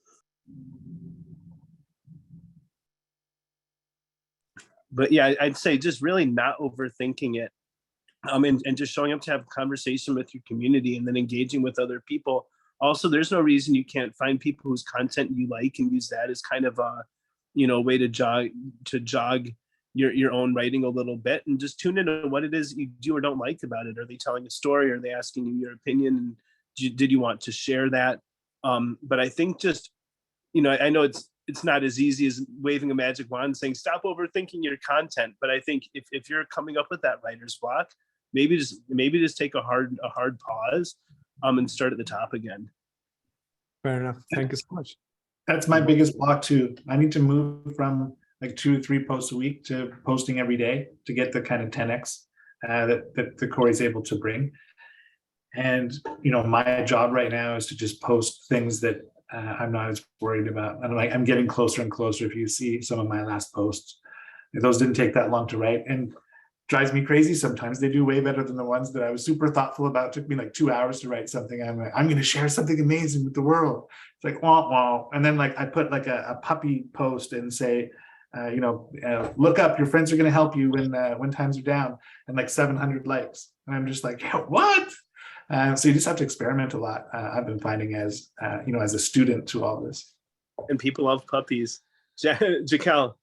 But yeah, I'd say just really not overthinking it, and just showing up to have a conversation with your community and then engaging with other people Also, there's no reason you can't find people whose content you like and use that as kind of a, you know, way to jog your own writing a little bit, and just tune in on what it is you do or don't like about it. Are they telling a story? Are they asking you your opinion? And did you want to share that? But I think just, you know, I know it's not as easy as waving a magic wand and saying stop overthinking your content. But I think if you're coming up with that writer's block, maybe just take a hard pause and start at the top again. Fair enough. Thank you so much. That's my biggest block too. I need to move from like 2 to 3 posts a week to posting every day to get the kind of 10x that the Cory is able to bring. And, you know, my job right now is to just post things that I'm not as worried about. And like, I'm getting closer and closer. If you see some of my last posts, those didn't take that long to write, and drives me crazy. Sometimes they do way better than the ones that I was super thoughtful about. It took me like 2 hours to write something. I'm like, I'm going to share something amazing with the world. It's like, wah, wah. And then like I put like a puppy post and say, you know, look up, your friends are going to help you when times are down, and like 700 likes. And I'm just like, yeah, what? So you just have to experiment a lot. I've been finding as, you know, as a student to all this. And people love puppies. Jaquel.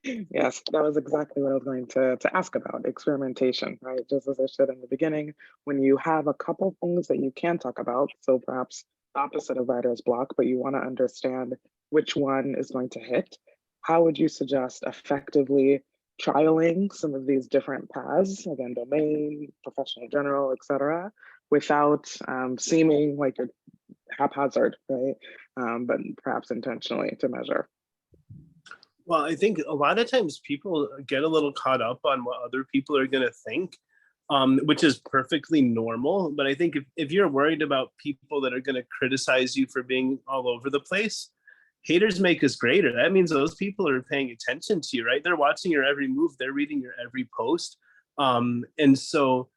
Yes, that was exactly what I was going to ask about, experimentation, right? Just as I said in the beginning, when you have a couple things that you can talk about, so perhaps opposite of writer's block, but you want to understand which one is going to hit, how would you suggest effectively trialing some of these different paths, again, domain, professional general, etc., without seeming like you're haphazard, right? But perhaps intentionally to measure. Well, I think a lot of times people get a little caught up on what other people are going to think, which is perfectly normal. But I think if you're worried about people that are going to criticize you for being all over the place, haters make us greater. That means those people are paying attention to you, right? They're watching your every move. They're reading your every post. And so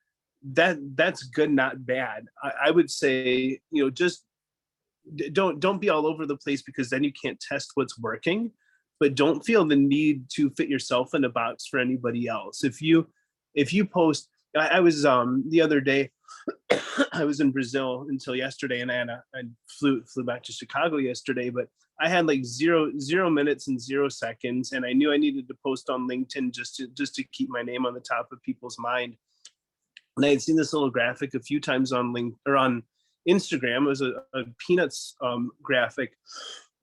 that's good, not bad. I would say, you know, just don't be all over the place, because then you can't test what's working. But don't feel the need to fit yourself in a box for anybody else. If you post, I was the other day, I was in Brazil until yesterday, and I flew back to Chicago yesterday, but I had like zero minutes and 0 seconds, and I knew I needed to post on LinkedIn just to keep my name on the top of people's mind. And I had seen this little graphic a few times on on Instagram. It was a Peanuts graphic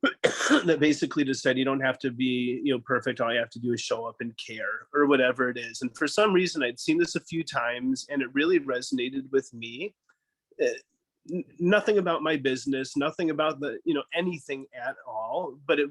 that basically just said you don't have to be, you know, perfect. All you have to do is show up and care, or whatever it is. And for some reason, I'd seen this a few times, and it really resonated with me. Nothing about my business, nothing about the, you know, anything at all, but it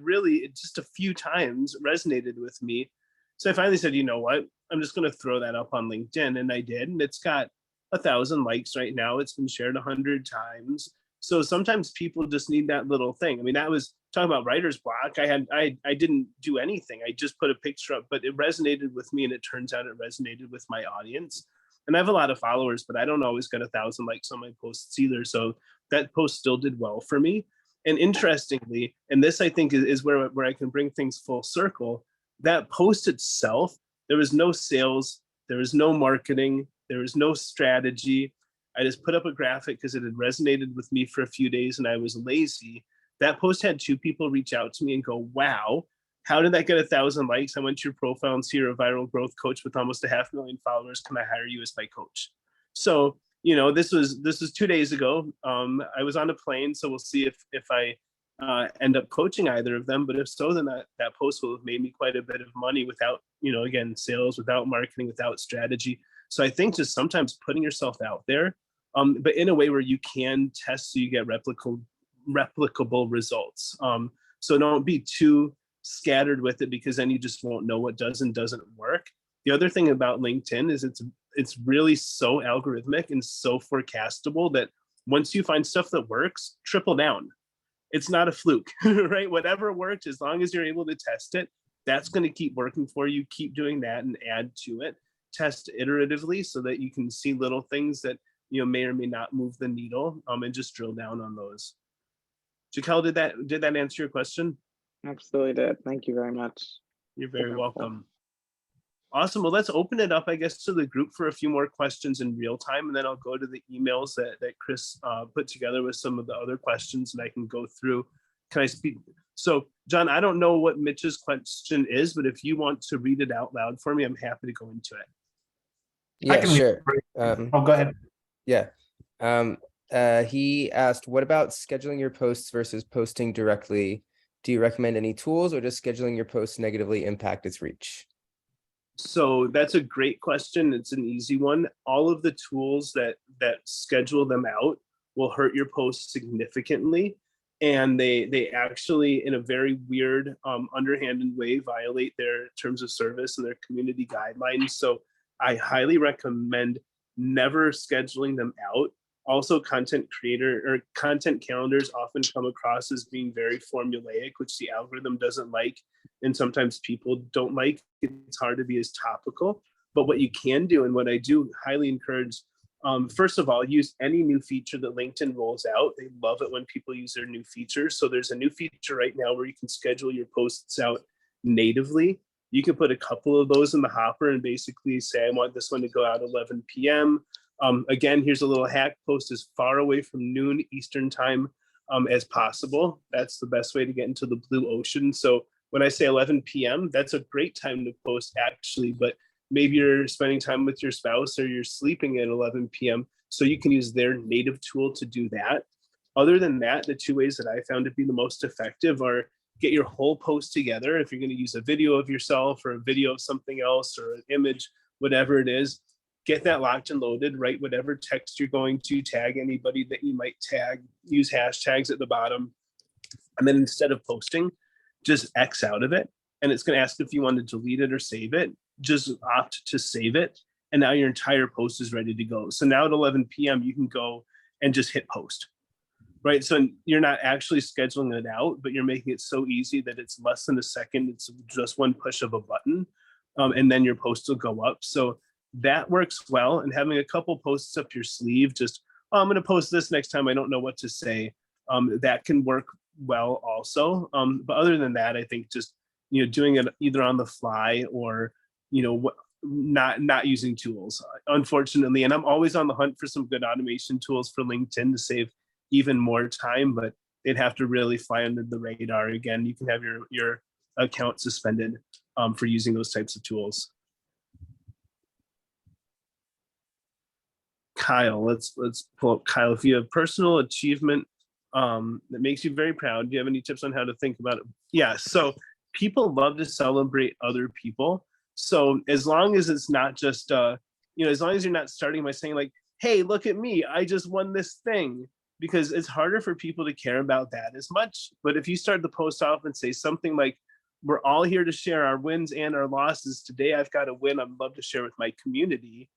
just a few times resonated with me. So I finally said, you know what, I'm just going to throw that up on LinkedIn, and I did, and it's got 1,000 likes right now. It's been shared 100 times. So sometimes people just need that little thing. I mean, that was talking about writer's block. I didn't do anything. I just put a picture up, but it resonated with me, and it turns out it resonated with my audience. And I have a lot of followers, but I don't always get 1,000 likes on my posts either. So that post still did well for me. And interestingly, and this I think is where I can bring things full circle, that post itself, there was no sales, there was no marketing, there was no strategy. I just put up a graphic because it had resonated with me for a few days and I was lazy. That post had 2 people reach out to me and go, wow, how did that get 1,000 likes? I went to your profile and see you're a viral growth coach with almost 500,000 followers. Can I hire you as my coach? So, you know, this was 2 days ago. I was on a plane, so we'll see if I end up coaching either of them. But if so, then that post will have made me quite a bit of money without, you know, again, sales, without marketing, without strategy. So I think just sometimes putting yourself out there, but in a way where you can test so you get replicable results. So don't be too scattered with it, because then you just won't know what does and doesn't work. The other thing about LinkedIn is it's really so algorithmic and so forecastable that once you find stuff that works, triple down. It's not a fluke, right? Whatever works, as long as you're able to test it, that's going to keep working for you. Keep doing that and add to it. Test iteratively so that you can see little things that, you know, may or may not move the needle, and just drill down on those. Jaquel, did that answer your question? Absolutely did. Thank you very much. You're very welcome. Awesome. Well, let's open it up, I guess, to the group for a few more questions in real time, and then I'll go to the emails that Chris put together with some of the other questions, and I can go through. Can I speak? So, John, I don't know what Mitch's question is, but if you want to read it out loud for me, I'm happy to go into it. Yeah, sure. Oh, go ahead. Yeah. He asked, what about scheduling your posts versus posting directly? Do you recommend any tools, or does scheduling your posts negatively impact its reach? So that's a great question. It's an easy one. All of the tools that schedule them out will hurt your posts significantly. And they actually, in a very weird, underhanded way, violate their terms of service and their community guidelines. So I highly recommend never scheduling them out. Also, content calendars often come across as being very formulaic, which the algorithm doesn't like, and sometimes people don't like. It's hard to be as topical. But what you can do, and what I do highly encourage, first of all, use any new feature that LinkedIn rolls out. They love it when people use their new features. So there's a new feature right now where you can schedule your posts out natively. You can put a couple of those in the hopper and basically say, I want this one to go out 11 p.m. Again, here's a little hack: post as far away from noon Eastern time as possible. That's the best way to get into the blue ocean. So when I say 11 p.m., that's a great time to post actually, but maybe you're spending time with your spouse or you're sleeping at 11 p.m. So you can use their native tool to do that. Other than that, the two ways that I found to be the most effective are get your whole post together. If you're going to use a video of yourself or a video of something else or an image, whatever it is, get that locked and loaded, write whatever text you're going to, tag anybody that you might tag, use hashtags at the bottom. And then instead of posting, just X out of it. And it's going to ask if you want to delete it or save it. Just opt to save it. And now your entire post is ready to go. So now at 11 p.m., you can go and just hit post, right? So you're not actually scheduling it out, but you're making it so easy that it's less than a second. It's just one push of a button. And then your post will go up. So that works well. And having a couple posts up your sleeve, just, oh, I'm going to post this next time, I don't know what to say. That can work well also. But other than that, I think just, doing it either on the fly or, not using tools, unfortunately. And I'm always on the hunt for some good automation tools for LinkedIn to save even more time, but they'd have to really fly under the radar. Again, you can have your account suspended for using those types of tools. Kyle, let's pull up Kyle. If you have personal achievement that makes you very proud, do you have any tips on how to think about it? Yeah, so people love to celebrate other people. So as long as it's not just, as long as you're not starting by saying like, hey, look at me, I just won this thing, because it's harder for people to care about that as much. But if you start the post off and say something like, we're all here to share our wins and our losses. Today I've got a win I'd love to share with my community.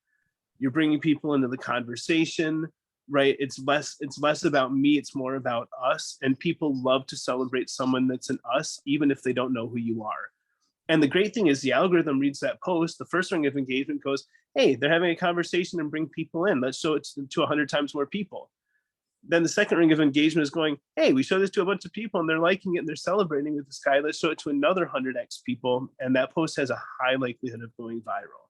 You're bringing people into the conversation, right? It's less about me, it's more about us. And people love to celebrate someone that's an us, even if they don't know who you are. And the great thing is the algorithm reads that post. The first ring of engagement goes, hey, they're having a conversation and bring people in. Let's show it to 100 times more people. Then the second ring of engagement is going, hey, we show this to a bunch of people and they're liking it and they're celebrating with this guy. Let's show it to another 100x people. And that post has a high likelihood of going viral.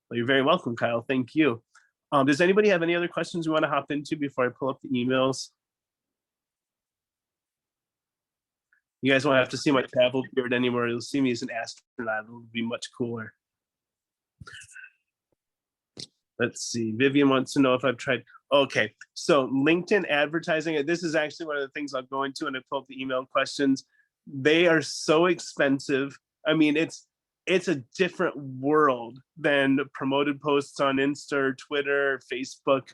Well, you're very welcome, Kyle. Thank you. Does anybody have any other questions we want to hop into before I pull up the emails? You guys won't have to see my travel beard anymore. You'll see me as an astronaut. It'll be much cooler. Let's see. Vivian wants to know if I've tried. Okay, so LinkedIn advertising. This is actually one of the things I'll go into when I pull up the email questions. They are so expensive. I mean, it's a different world than promoted posts on Insta or Twitter, Facebook.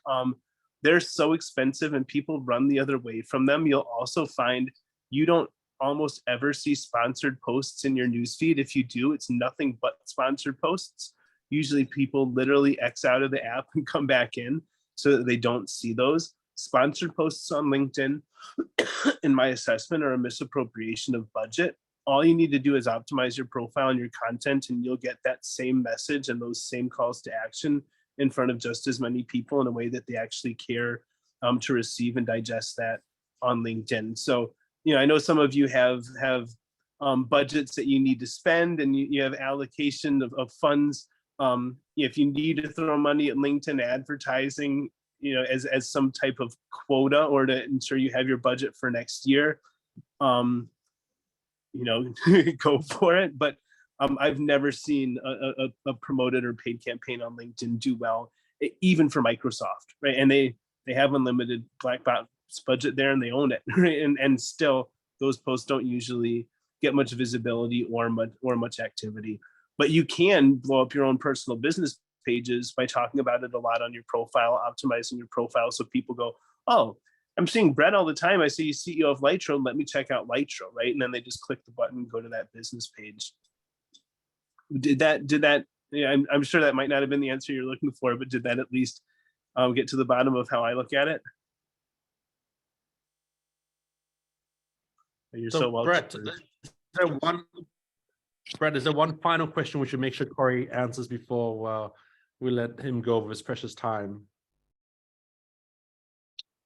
They're so expensive and people run the other way from them. You'll also find you don't almost ever see sponsored posts in your newsfeed. If you do, it's nothing but sponsored posts. Usually people literally X out of the app and come back in so that they don't see those. Sponsored posts on LinkedIn, in my assessment, are a misappropriation of budget. All you need to do is optimize your profile and your content, and you'll get that same message and those same calls to action in front of just as many people in a way that they actually care to receive and digest that. on LinkedIn. So, I know some of you have budgets that you need to spend, and you have allocation of funds. If you need to throw money at LinkedIn advertising, as some type of quota, or to ensure you have your budget for next year, go for it. But I've never seen a promoted or paid campaign on LinkedIn do well, even for Microsoft, right? And they have unlimited black box budget there, and they own it, right? And still, those posts don't usually get much visibility or much activity. But you can blow up your own personal business pages by talking about it a lot on your profile, optimizing your profile, so people go, oh, I'm seeing Brett all the time. I see he's CEO of Lytro. Let me check out Lytro, right? And then they just click the button and go to that business page. Did that? Yeah, I'm sure that might not have been the answer you're looking for, but did that at least get to the bottom of how I look at it? You're so welcome. Brett, is there one final question we should make sure Cory answers before we let him go over his precious time?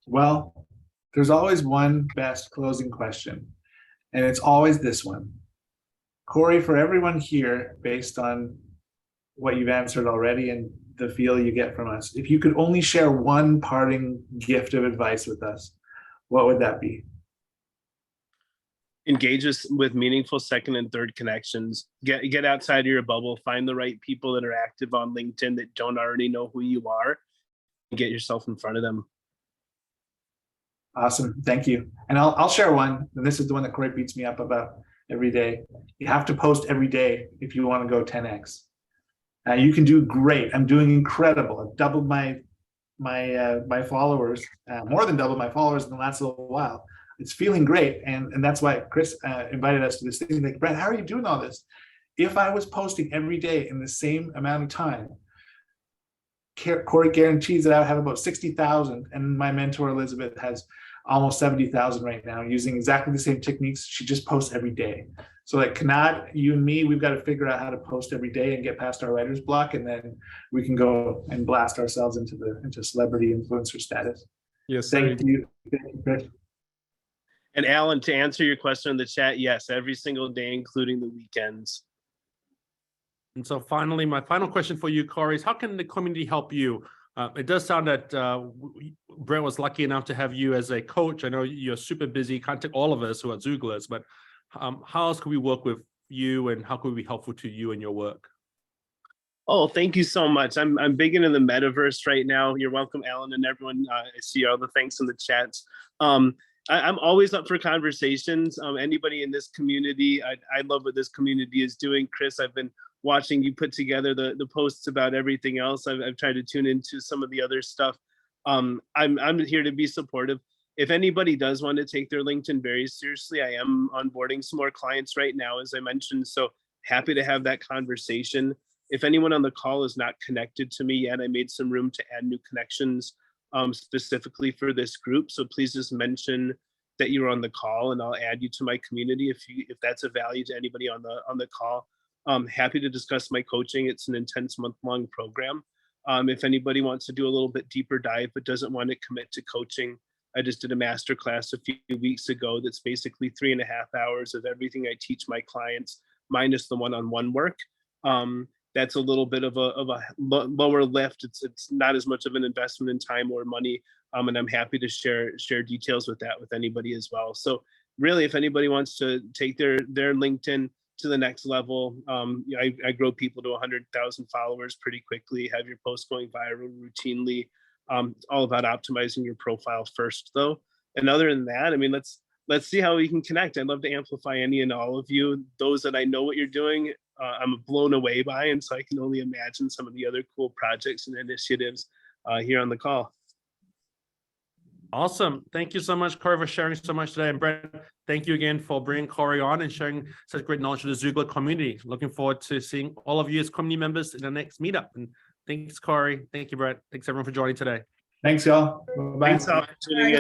Well, there's always one best closing question, and it's always this one. Cory, for everyone here, based on what you've answered already and the feel you get from us, if you could only share one parting gift of advice with us, what would that be? Engage us with meaningful second and third connections. Get outside of your bubble. Find the right people that are active on LinkedIn that don't already know who you are, and get yourself in front of them. Awesome, thank you. And I'll share one, and this is the one that Cory beats me up about every day. You have to post every day if you want to go 10x. You can do great. I'm doing incredible. I've doubled my followers, more than doubled my followers in the last little while. It's feeling great, and that's why Chris invited us to this thing. Like, Brett, how are you doing all this? If I was posting every day in the same amount of time, Cory guarantees that I would have about 60,000, and my mentor Elizabeth has almost 70,000 right now, using exactly the same techniques. She just posts every day. So like Kanad, you and me, we've got to figure out how to post every day and get past our writer's block, and then we can go and blast ourselves into celebrity influencer status. Yes, thank you, Chris. And Alan, to answer your question in the chat, yes, every single day, including the weekends. And so finally, my final question for you, Cory, is how can the community help you? It does sound that Brett was lucky enough to have you as a coach. I know you're super busy, can't take all of us who are Xooglers, but how else can we work with you, and how can we be helpful to you in your work? Oh, thank you so much. I'm big into the metaverse right now. You're welcome, Alan, and everyone. I see all the thanks in the chats. I'm always up for conversations. Anybody in this community, I love what this community is doing. Chris, I've been watching you put together the posts about everything else. I've tried to tune into some of the other stuff. I'm here to be supportive. If anybody does want to take their LinkedIn very seriously, I am onboarding some more clients right now, as I mentioned. So happy to have that conversation. If anyone on the call is not connected to me yet, I made some room to add new connections specifically for this group. So please just mention that you're on the call, and I'll add you to my community if that's of value to anybody on the call. I'm happy to discuss my coaching. It's an intense month-long program. If anybody wants to do a little bit deeper dive but doesn't want to commit to coaching, I just did a masterclass a few weeks ago that's basically 3.5 hours of everything I teach my clients, minus the one-on-one work. That's a little bit of a lower lift. It's not as much of an investment in time or money, and I'm happy to share details with that with anybody as well. So really, if anybody wants to take their LinkedIn to the next level, I grow people to 100,000 followers pretty quickly. Have your posts going viral routinely. It's all about optimizing your profile first, though. And other than that, I mean, let's see how we can connect. I'd love to amplify any and all of you. Those that I know what you're doing, I'm blown away by, and so I can only imagine some of the other cool projects and initiatives here on the call. Awesome. Thank you so much, Cory, for sharing so much today. And Brett, thank you again for bringing Cory on and sharing such great knowledge to the Xoogler community. Looking forward to seeing all of you as community members in the next meetup. And thanks, Cory. Thank you, Brett. Thanks, everyone, for joining today. Thanks, y'all. Bye. Thanks all for tuning in.